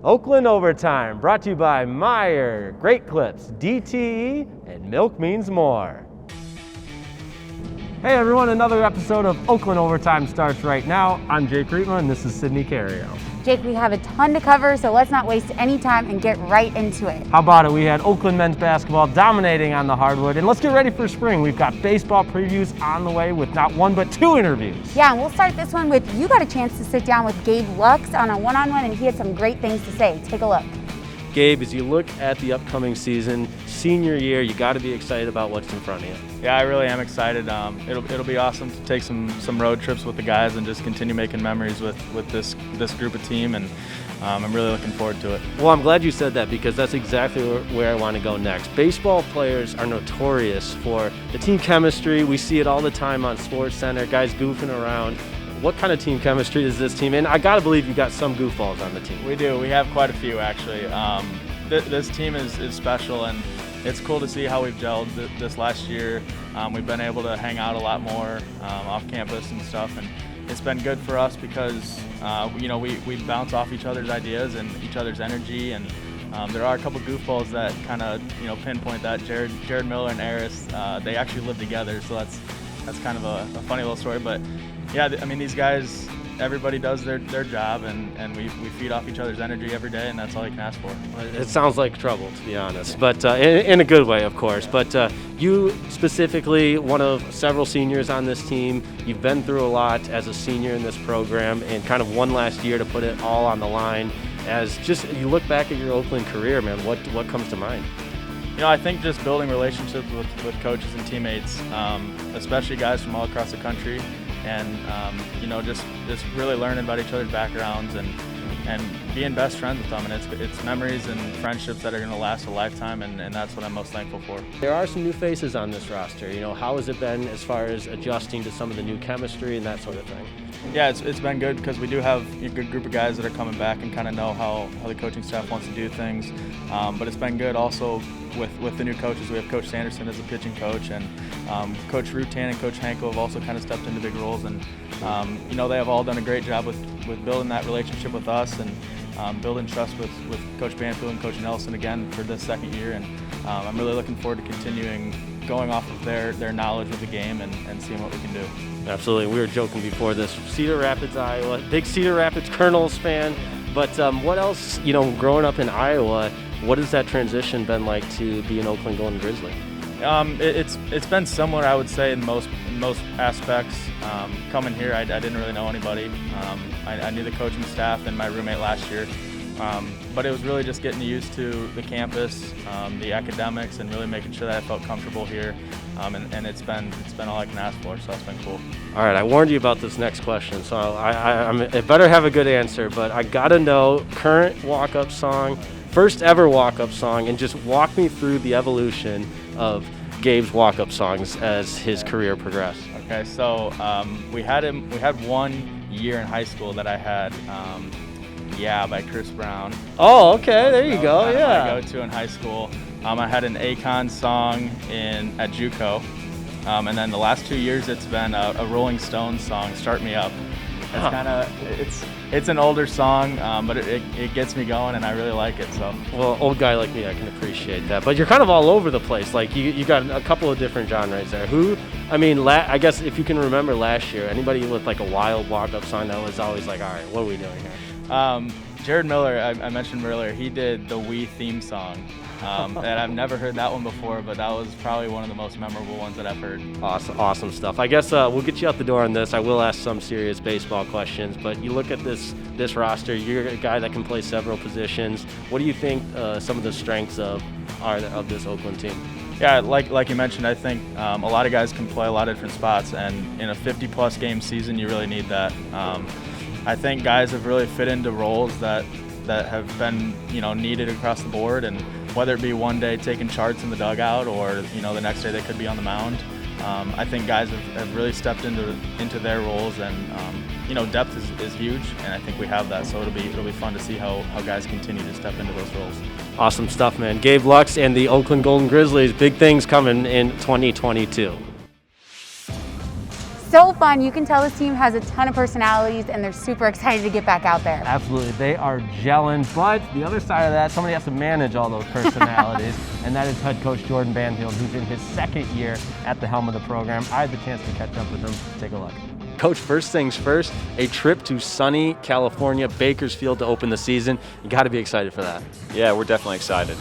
Oakland Overtime, brought to you by Meyer, Great Clips, DTE, and Milk Means More. Hey everyone, another episode of Oakland Overtime starts right now. I'm Jake Rietma and this is Sydney Carrio. Jake, we have a ton to cover, so let's not waste any time and get right into it. How about it? We had Oakland men's basketball dominating on the hardwood, and let's get ready for spring. We've got baseball previews on the way with not one but two interviews. Yeah, and we'll start this one with, you got a chance to sit down with Gabe Lux on a one-on-one, and he had some great things to say. Take a look. Gabe, as you look at the upcoming season, senior year, you got to be excited about what's in front of you. Yeah, I really am excited. It'll be awesome to take some road trips with the guys and just continue making memories with this group of team, and I'm really looking forward to it. Well, I'm glad you said that because that's exactly where I want to go next. Baseball players are notorious for the team chemistry. We see it all the time on SportsCenter, guys goofing around. What kind of team chemistry is this team? And I got to believe you got some goofballs on the team. We do. We have quite a few, actually. This team is special, and it's cool to see how we've gelled this last year. We've been able to hang out a lot more off campus and stuff, and it's been good for us because we bounce off each other's ideas and each other's energy, and there are a couple goofballs that kind of pinpoint that. Jared Miller and Eris, they actually live together, so that's kind of a funny little story. But yeah, I mean, these guys, everybody does their job, and we feed off each other's energy every day, and that's all you can ask for. It sounds like trouble, to be honest, but in a good way, of course. But you specifically, one of several seniors on this team, you've been through a lot as a senior in this program, and kind of one last year to put it all on the line. As just you look back at your Oakland career, man, what comes to mind? I think just building relationships with coaches and teammates, especially guys from all across the country, and just really learning about each other's backgrounds and being best friends with them. And it's memories and friendships that are going to last a lifetime, and that's what I'm most thankful for. There are some new faces on this roster. How has it been as far as adjusting to some of the new chemistry and that sort of thing? Yeah, it's been good because we do have a good group of guys that are coming back and kind of know how the coaching staff wants to do things. But it's been good also with the new coaches. We have Coach Sanderson as a pitching coach, and Coach Rutan and Coach Hanko have also kind of stepped into big roles. And they have all done a great job with building that relationship with us and building trust with Coach Banfield and Coach Nelson again for this second year. And I'm really looking forward to continuing going off of their knowledge of the game and seeing what we can do. Absolutely. We were joking before this. Cedar Rapids, Iowa. Big Cedar Rapids Colonels fan. But what else, growing up in Iowa, what has that transition been like to be an Oakland Golden Grizzly? It's been similar, I would say, in most aspects. Coming here, I didn't really know anybody. I knew the coaching staff and my roommate last year. But it was really just getting used to the campus, the academics, and really making sure that I felt comfortable here. And it's been all I can ask for, so it's been cool. All right, I warned you about this next question, so I better have a good answer, but I gotta know current walk-up song, first ever walk-up song, and just walk me through the evolution of Gabe's walk-up songs as his career progressed. Okay, so we had 1 year in high school that I had Yeah by Chris Brown. Oh, okay, there you go, yeah. I go to in high school. I had an Akon song at JUCO, and then the last 2 years it's been a Rolling Stones song, Start Me Up. It's an older song, but it gets me going, and I really like it. So, well, old guy like me, I can appreciate that. But you're kind of all over the place. Like you got a couple of different genres there. I guess if you can remember last year, anybody with like a wild walk-up song that was always like, all right, what are we doing here? Jared Miller, I mentioned earlier, he did the We theme song. And I've never heard that one before, but that was probably one of the most memorable ones that I've heard. Awesome stuff. I guess we'll get you out the door on this. I will ask some serious baseball questions, but you look at this roster, you're a guy that can play several positions. What do you think some of the strengths are of this Oakland team? Yeah, like you mentioned, I think a lot of guys can play a lot of different spots, and in a 50-plus game season, you really need that. I think guys have really fit into roles that have been needed across the board, and whether it be one day taking charts in the dugout or the next day they could be on the mound. I think guys have really stepped into their roles, and depth is huge, and I think we have that. So it'll be fun to see how guys continue to step into those roles. Awesome stuff, man. Gabe Lux and the Oakland Golden Grizzlies, big things coming in 2022. so fun. You can tell this team has a ton of personalities and they're super excited to get back out there. Absolutely, they are gelling, but the other side of that, somebody has to manage all those personalities, and that is head coach Jordan Banfield, who's in his second year at the helm of the program. I had the chance to catch up with him. Take a look. Coach, first things first, a trip to sunny California, Bakersfield to open the season. You got to be excited for that. Yeah, we're definitely excited.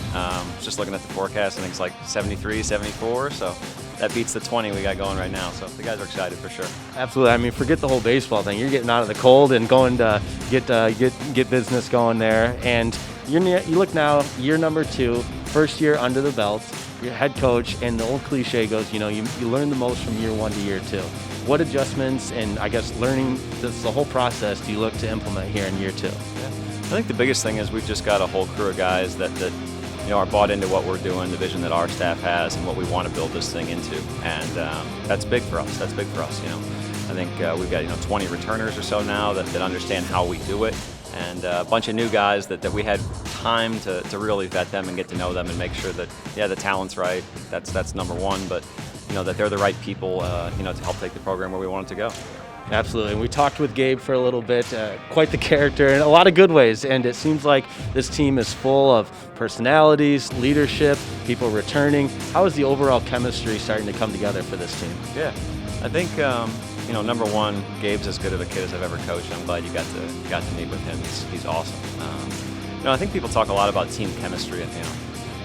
Just looking at the forecast, I think it's like 73, 74, so that beats the 20 we got going right now. So the guys are excited for sure. Absolutely. I mean, forget the whole baseball thing. You're getting out of the cold and going to get business going there. And you look now, year number 2, first year under the belt. You're head coach, and the old cliche goes, you learn the most from year 1 to year 2. What adjustments and I guess learning the whole process do you look to implement here in year 2? Yeah. I think the biggest thing is we've just got a whole crew of guys that are bought into what we're doing, the vision that our staff has, and what we want to build this thing into. And that's big for us. That's big for us. I think we've got 20 returners or so now that understand how we do it, and a bunch of new guys that we had time to really vet them and get to know them and make sure that the talent's right. That's number one, but that they're the right people to help take the program where we want it to go. Absolutely, and we talked with Gabe for a little bit, quite the character in a lot of good ways, and it seems like this team is full of personalities, leadership, people returning. How is the overall chemistry starting to come together for this team? Yeah, I think number one, Gabe's as good of a kid as I've ever coached. I'm glad you got to meet with him. He's awesome. I think people talk a lot about team chemistry, and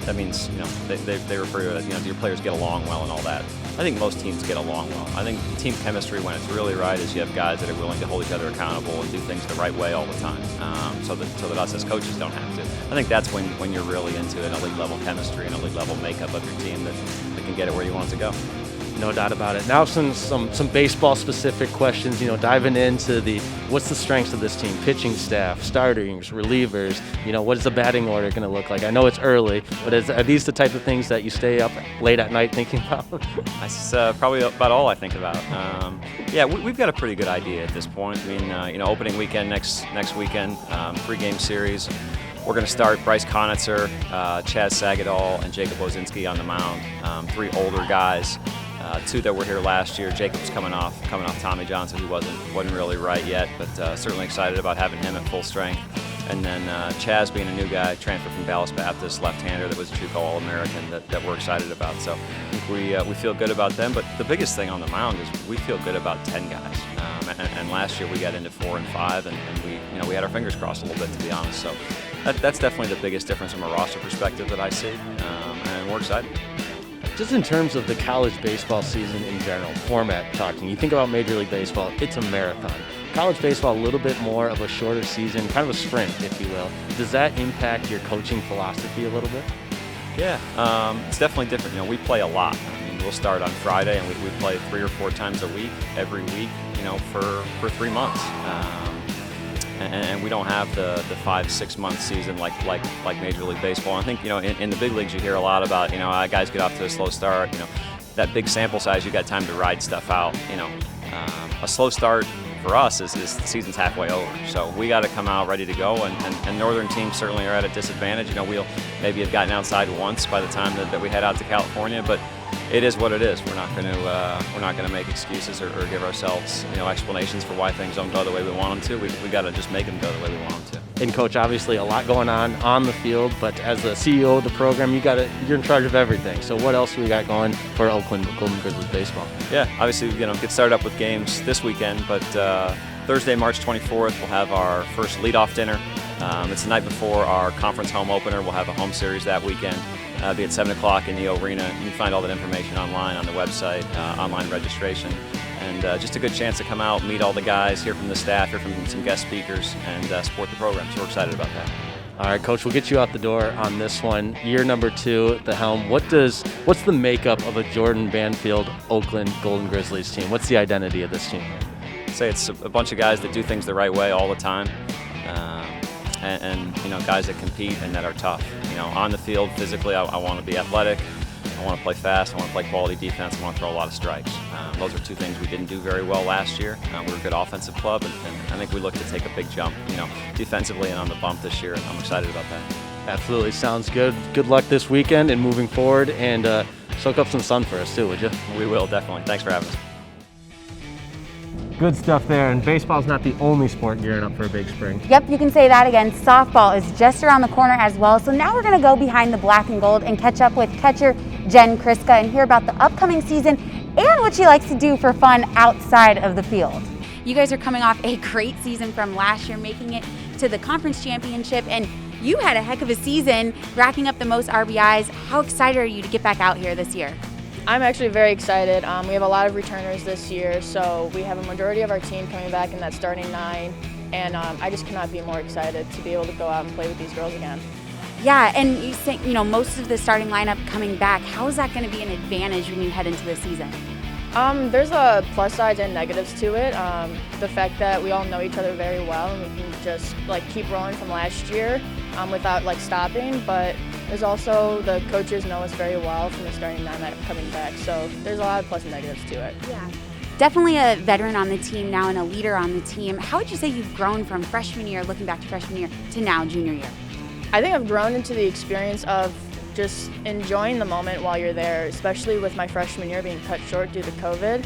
that means they refer to it, do your players get along well and all that. I think most teams get along well. I think team chemistry, when it's really right, is you have guys that are willing to hold each other accountable and do things the right way all the time, so that us as coaches don't have to. I think that's when you're really into an elite level chemistry and elite level makeup of your team that can get it where you want it to go. No doubt about it. Now some baseball specific questions, diving into what's the strengths of this team, pitching staff, starters, relievers, what is the batting order going to look like? I know it's early, but are these the type of things that you stay up late at night thinking about? That's probably about all I think about. We've got a pretty good idea at this point. I mean, opening weekend next weekend, 3-game series. We're going to start Bryce Conitzer, Chaz Sagadol, and Jacob Ozinski on the mound. 3 older guys. 2 that were here last year. Jacob's coming off Tommy John, so he wasn't really right yet, but certainly excited about having him at full strength. And then Chaz being a new guy, transferred from Dallas Baptist, left-hander that was a JUCO All-American that we're excited about. So I think we feel good about them. But the biggest thing on the mound is we feel good about 10 guys. And last year we got into 4 and 5, and we had our fingers crossed a little bit, to be honest. So that's definitely the biggest difference from a roster perspective that I see, and we're excited. Just in terms of the college baseball season in general, format talking, you think about Major League Baseball, it's a marathon. College baseball, a little bit more of a shorter season, kind of a sprint, if you will. Does that impact your coaching philosophy a little bit? Yeah, it's definitely different. We play a lot. I mean, we'll start on Friday, and we play 3 or 4 times a week, every week, for 3 months. And we don't have the 5-6 month season like Major League Baseball. I think in the big leagues you hear a lot about guys get off to a slow start. That big sample size, you got time to ride stuff out. A slow start for us is the season's halfway over. So we got to come out ready to go. And northern teams certainly are at a disadvantage. We'll maybe have gotten outside once by the time that we head out to California, but it is what it is. We're not going to make excuses or give ourselves explanations for why things don't go the way we want them to. We got to just make them go the way we want them to. And Coach, obviously a lot going on the field, but as the CEO of the program, you're in charge of everything. So what else do we got going for Oakland Golden Grizzlies baseball? Yeah, obviously get started up with games this weekend, but Thursday, March 24th, we'll have our first leadoff dinner. It's the night before our conference home opener. We'll have a home series that weekend. Be at 7 o'clock in the arena. You can find all that information online on the website, online registration. And just a good chance to come out, meet all the guys, hear from the staff, hear from some guest speakers, and support the program. So we're excited about that. All right, Coach, we'll get you out the door on this one. Year number 2 at the helm. What's the makeup of a Jordan Banfield Oakland Golden Grizzlies team? What's the identity of this team? I'd say it's a bunch of guys that do things the right way all the time. And guys that compete and that are tough. On the field, physically, I want to be athletic. I want to play fast. I want to play quality defense. I want to throw a lot of strikes. Those are 2 things we didn't do very well last year. We're a good offensive club, and I think we look to take a big jump, defensively and on the bump this year. And I'm excited about that. Absolutely, sounds good. Good luck this weekend and moving forward, and soak up some sun for us too, would you? We will, definitely. Thanks for having us. Good stuff there, and baseball's not the only sport gearing up for a big spring. Yep, you can say that again. Softball is just around the corner as well. So now we're going to go behind the black and gold and catch up with catcher Jen Kriska and hear about the upcoming season and what she likes to do for fun outside of the field. You guys are coming off a great season from last year, making it to the conference championship, and you had a heck of a season, racking up the most RBIs. How excited are you to get back out here this year? I'm actually very excited. We have a lot of returners this year, so we have a majority of our team coming back in that starting 9, and I just cannot be more excited to be able to go out and play with these girls again. Yeah, and you think, most of the starting lineup coming back, how is that going to be an advantage when you head into the season? There's a plus sides and negatives to it. The fact that we all know each other very well and we can just keep rolling from last year without stopping, but there's also the coaches know us very well from the starting 9 that are coming back, so there's a lot of plus and negatives to it. Yeah. Definitely a veteran on the team now and a leader on the team. How would you say you've grown from freshman year, looking back to freshman year, to now junior year? I think I've grown into the experience of just enjoying the moment while you're there, especially with my freshman year being cut short due to COVID.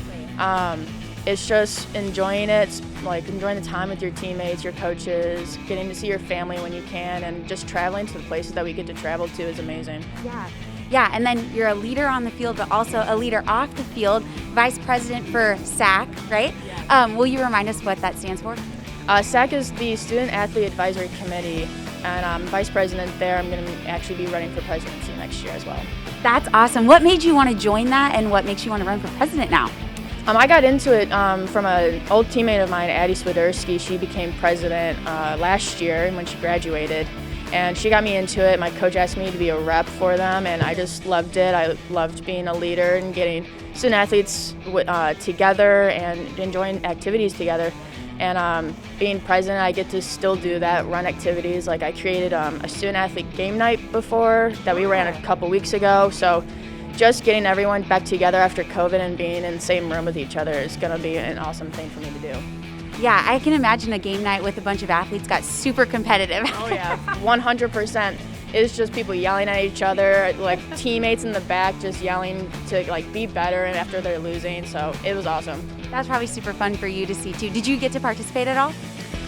It's just enjoying it, enjoying the time with your teammates, your coaches, getting to see your family when you can, and just traveling to the places that we get to travel to is amazing. Yeah, and then you're a leader on the field, but also a leader off the field, vice president for SAC, right? Yeah. Will you remind us what that stands for? SAC is the Student Athlete Advisory Committee, and I'm vice president there. I'm going to actually be running for presidency next year as well. That's awesome. What made you want to join that, and what makes you want to run for president now? I got into it from an old teammate of mine, Addie Swiderski. She became president last year when she graduated, and she got me into it. My coach asked me to be a rep for them, and I just loved it. I loved being a leader and getting student athletes together and enjoying activities together. And being president, I get to still do that, run activities. I created a student athlete game night before that we ran a couple weeks ago. So just getting everyone back together after COVID and being in the same room with each other is going to be an awesome thing for me to do. Yeah, I can imagine a game night with a bunch of athletes got super competitive. Oh yeah, 100%. It's just people yelling at each other, teammates in the back just yelling to be better and after they're losing, so it was awesome. That's probably super fun for you to see too. Did you get to participate at all?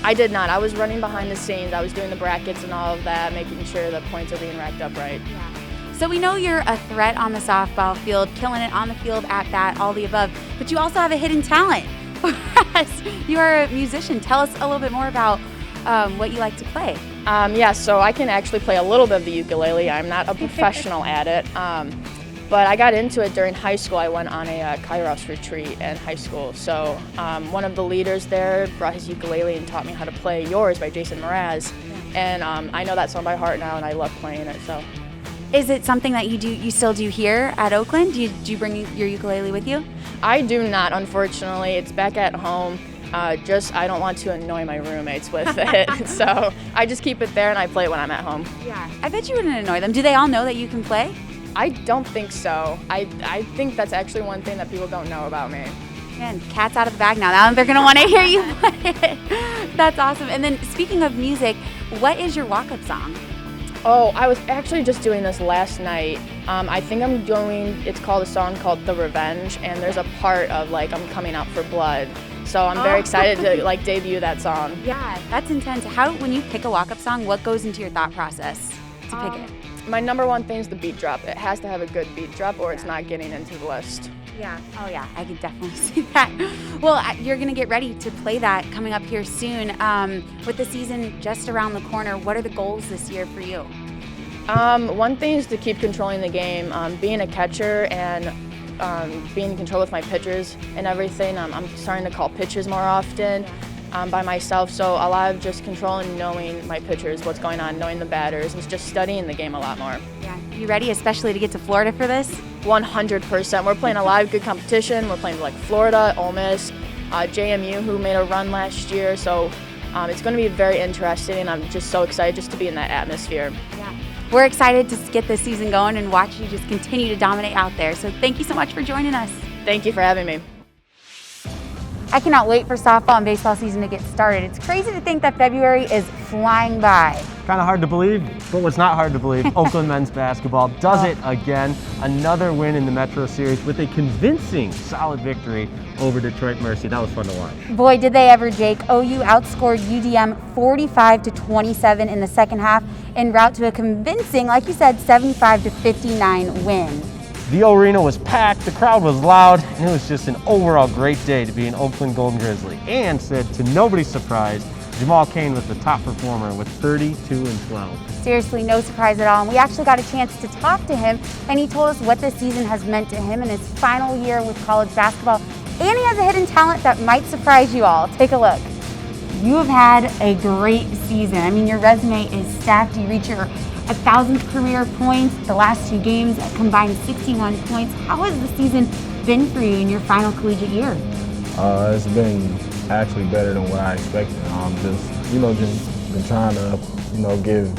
I did not. I was running behind the scenes. I was doing the brackets and all of that, making sure the points are being racked up right. Yeah. So we know you're a threat on the softball field, killing it on the field, at bat, all the above, but you also have a hidden talent. You are a musician. Tell us a little bit more about what you like to play. Yeah, so I can actually play a little bit of the ukulele. I'm not a professional at it, but I got into it during high school. I went on a Kairos retreat in high school. So one of the leaders there brought his ukulele and taught me how to play Yours by Jason Mraz. And I know that song by heart now, and I love playing it. So, is it something that you still do here at Oakland? Do you bring your ukulele with you? I do not, unfortunately. It's back at home. I don't want to annoy my roommates with it, so I just keep it there and I play it when I'm at home. Yeah, I bet you wouldn't annoy them. Do they all know that you can play? I don't think so. I think that's actually one thing that people don't know about me. Man, cat's out of the bag now. Now they're going to want to hear you play it. That's awesome. And then speaking of music, what is your walk-up song? Oh, I was actually just doing this last night. I think it's called a song called The Revenge, and there's a part of I'm coming out for blood. So I'm very excited to debut that song. Yeah, that's intense. When you pick a walk-up song, what goes into your thought process to pick it? My number one thing is the beat drop. It has to have a good beat drop or it's not getting into the list. Yeah. Oh yeah, I can definitely see that. Well, you're gonna get ready to play that coming up here soon. With the season just around the corner, what are the goals this year for you? One thing is to keep controlling the game. Being a catcher and being in control with my pitchers and everything. I'm starting to call pitches more often by myself, so a lot of just controlling, knowing my pitchers, what's going on, knowing the batters, and just studying the game a lot more. Yeah. You ready, especially to get to Florida for this? 100%. We're playing a lot of good competition. We're playing Florida, Ole Miss, JMU, who made a run last year, so it's going to be very interesting, and I'm just so excited just to be in that atmosphere. Yeah. We're excited to get this season going and watch you just continue to dominate out there. So thank you so much for joining us. Thank you for having me. I cannot wait for softball and baseball season to get started. It's crazy to think that February is flying by. Kind of hard to believe, but what's not hard to believe, Oakland men's basketball does it again. Another win in the Metro Series with a convincing, solid victory over Detroit Mercy. That was fun to watch. Boy, did they ever, Jake. OU outscored UDM 45-27 in the second half en route to a convincing, like you said, 75-59 win. The arena was packed, the crowd was loud, and it was just an overall great day to be an Oakland Golden Grizzly. And said, to nobody's surprise, Jamal Cain was the top performer with 32-12. Seriously, no surprise at all. And we actually got a chance to talk to him, and he told us what this season has meant to him in his final year with college basketball. And he has a hidden talent that might surprise you all. Take a look. You have had a great season. I mean, your resume is stacked. You reach your 1,000th career points. The last 2 games combined 61 points. How has the season been for you in your final collegiate year? It's been actually better than what I expected. Just been trying to, give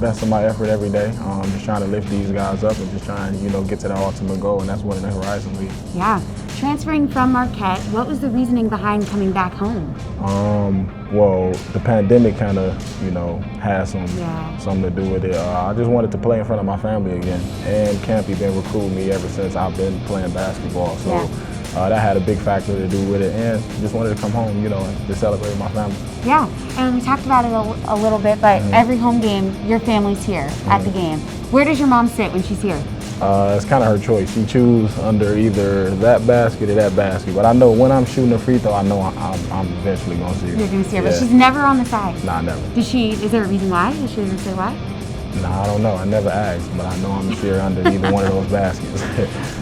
best of my effort every day. Just trying to lift these guys up and just trying, get to the ultimate goal, and that's winning the Horizon League. Yeah. Transferring from Marquette, what was the reasoning behind coming back home? Well, the pandemic kind of, had something to do with it. I just wanted to play in front of my family again, and Campy been recruiting me ever since I've been playing basketball. So that had a big factor to do with it, and just wanted to come home, and to celebrate with my family. Yeah, and we talked about it a little bit, but every home game, your family's here at the game. Where does your mom sit when she's here? It's kind of her choice. She chooses under either that basket or that basket. But I know when I'm shooting a free throw, I know I'm eventually going to see her. You're going to see her, but she's never on the side. Nah, never. Is there a reason why? Does she ever say why? Nah, I don't know. I never asked, but I know I'm going to see her under either one of those baskets.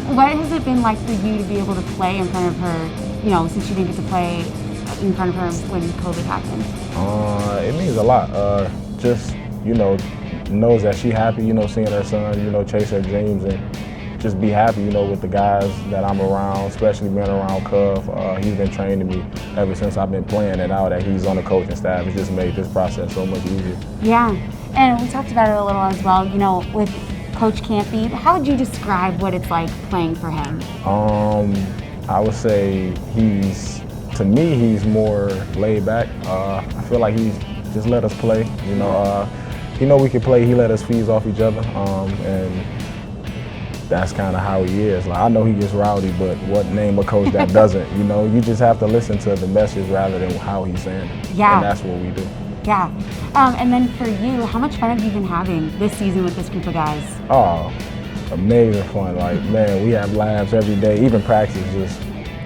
What has it been like for you to be able to play in front of her, since you didn't get to play in front of her when COVID happened? It means a lot. Just, knows that she happy, seeing her son, chase her dreams and just be happy, with the guys that I'm around, especially being around Cove. He's been training me ever since I've been playing, and now that he's on the coaching staff, it's just made this process so much easier. Yeah, and we talked about it a little as well, with Coach Campy. How would you describe what it's like playing for him? I would say to me, he's more laid back. I feel like he's just let us play, He know we can play, he let us feed off each other, and that's kind of how he is. Like, I know he gets rowdy, but what name a coach that doesn't? You just have to listen to the message rather than how he's saying it. Yeah. And that's what we do. Yeah. And then for you, how much fun have you been having this season with this group of guys? Oh, amazing fun. Like, man, we have labs every day. Even practice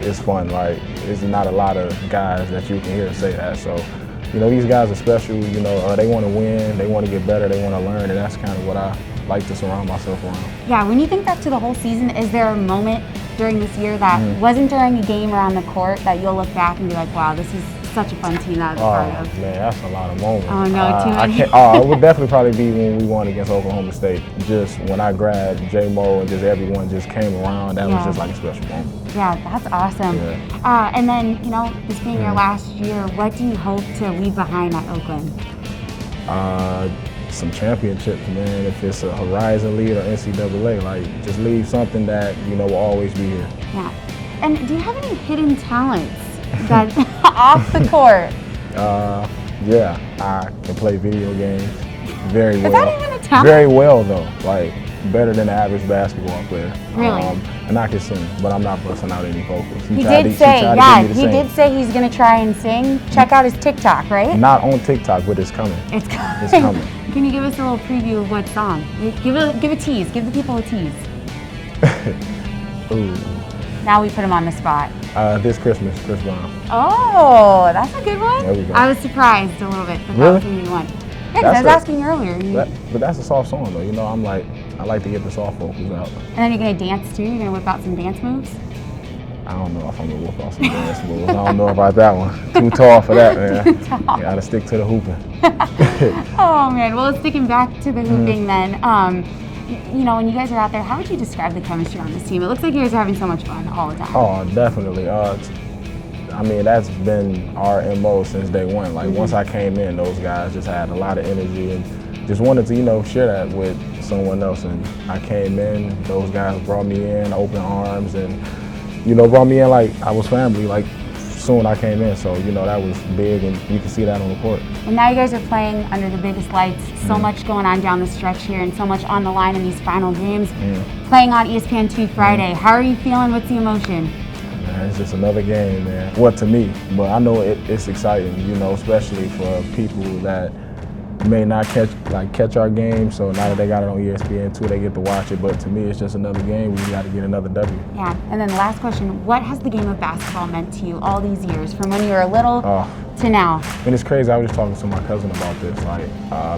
it's fun. Like, there's not a lot of guys that you can hear say that. So, these guys are special, they want to win, they want to get better, they want to learn, and that's kind of what I like to surround myself around. Yeah, when you think back to the whole season, is there a moment during this year that wasn't during a game or on the court that you'll look back and be like, wow, this is such a fun team that I was part of? Man, that's a lot of moments. Oh, no, too many. It would definitely probably be when we won against Oklahoma State. Just when I grabbed J-Mo and just everyone just came around, that was just like a special moment. Yeah, that's awesome. Yeah. And then, this being your last year, what do you hope to leave behind at Oakland? Some championships, man. If it's a Horizon League or NCAA, just leave something that, will always be here. Yeah. And do you have any hidden talents that off the court? Yeah, I can play video games very well. Is that even a talent? Very well, though. Better than the average basketball player. Really? And I can sing, but I'm not busting out any vocals. He did say he's going to try and sing. Check out his TikTok, right? Not on TikTok, but it's coming. It's coming. It's coming. Can you give us a little preview of what song? Give a tease. Give the people a tease. Ooh. Now we put him on the spot. This Christmas, Chris Brown. Oh, that's a good one. There we go. I was surprised a little bit that really? That was going to be one. Yeah, because I was asking you earlier. But that's a soft song, though. I like to get the soft vocals out. And then you're going to dance, too? You're going to whip out some dance moves? I don't know if I'm going to whip out some dance moves. I don't know about that one. Too tall for that, man. Too tall. Got to stick to the hooping. Oh, man. Well, sticking back to the hooping then, when you guys are out there, how would you describe the chemistry on this team? It looks like you guys are having so much fun all the time. Oh, definitely. That's been our MO since day one. Once I came in, those guys just had a lot of energy and just wanted to, share that with someone else. And I came in, those guys brought me in, open arms, and, brought me in like I was family, soon I came in. So, you know, that was big, and you can see that on the court. And now you guys are playing under the biggest lights. So much going on down the stretch here and so much on the line in these final games. Playing on ESPN2 Friday. How are you feeling? What's the emotion? Man, it's just another game, man. Well, to me, but I know it's exciting, you know, especially for people that may not catch our game. So now that they got it on ESPN2, they get to watch it. But to me, it's just another game. We got to get another W. Yeah. And then the last question: what has the game of basketball meant to you all these years, from when you were little to now? And it's crazy. I was just talking to my cousin about this. Like,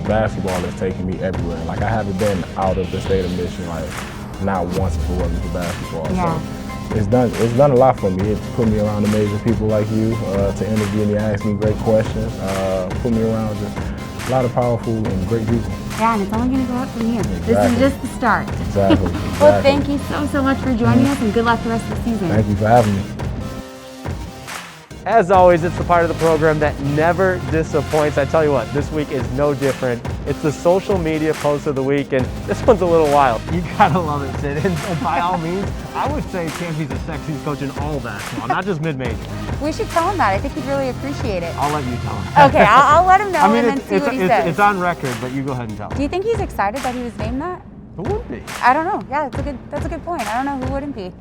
basketball has taken me everywhere. Like, I haven't been out of the state of Michigan, like, not once if it wasn't for basketball. Yeah. So it's done a lot for me. It put me around amazing people like you to interview me, ask me great questions, put me around just a lot of powerful and great people. Yeah, and it's only going to go up from here. Exactly. This is just the start. Exactly. Well, thank you so much for joining us, and good luck the rest of the season. Thank you for having me. As always, it's the part of the program that never disappoints. I tell you what, this week is no different. It's the social media post of the week, and this one's a little wild. You gotta love it, Sid. And by all means, I would say Campy's the sexiest coach in all basketball, not just mid-major. We should tell him that. I think he'd really appreciate it. I'll let you tell him. Okay, I'll let him know I mean, and then see what he says. it's on record, but you go ahead and tell him. Do you think he's excited that he was named that? Who would be? I don't know. Yeah, that's a good point. I don't know who wouldn't be.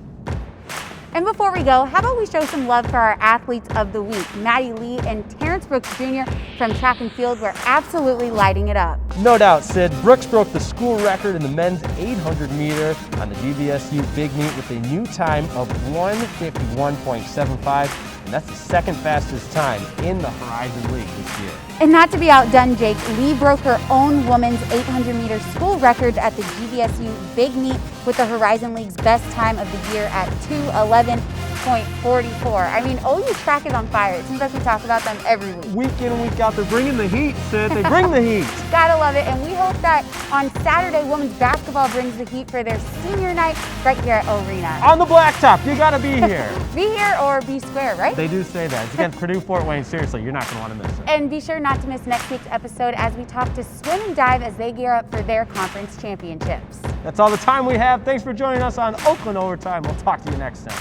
And before we go, how about we show some love for our athletes of the week? Maddie Lee and Terrence Brooks Jr. from track and field were absolutely lighting it up. No doubt, Sid. Brooks broke the school record in the men's 800 meter on the GVSU Big Meet with a new time of 1:51.75, and that's the second fastest time in the Horizon League this year. And not to be outdone, Jake, Lee broke her own women's 800-meter school record at the GVSU Big Meet with the Horizon League's best time of the year at 2:11.44. I mean, OU track is on fire. It seems like we talk about them every week. Week in and week out, they're bringing the heat, Sid. They bring the heat. Gotta love it. And we hope that on Saturday, women's basketball brings the heat for their senior night right here at Arena. On the blacktop, you gotta be here. Be here or be square, right? They do say that. It's against Purdue Fort Wayne. Seriously, you're not gonna want to miss it. And be sure not to miss next week's episode as we talk to Swim and Dive as they gear up for their conference championships. That's all the time we have. Thanks for joining us on Oakland Overtime. We'll talk to you next time.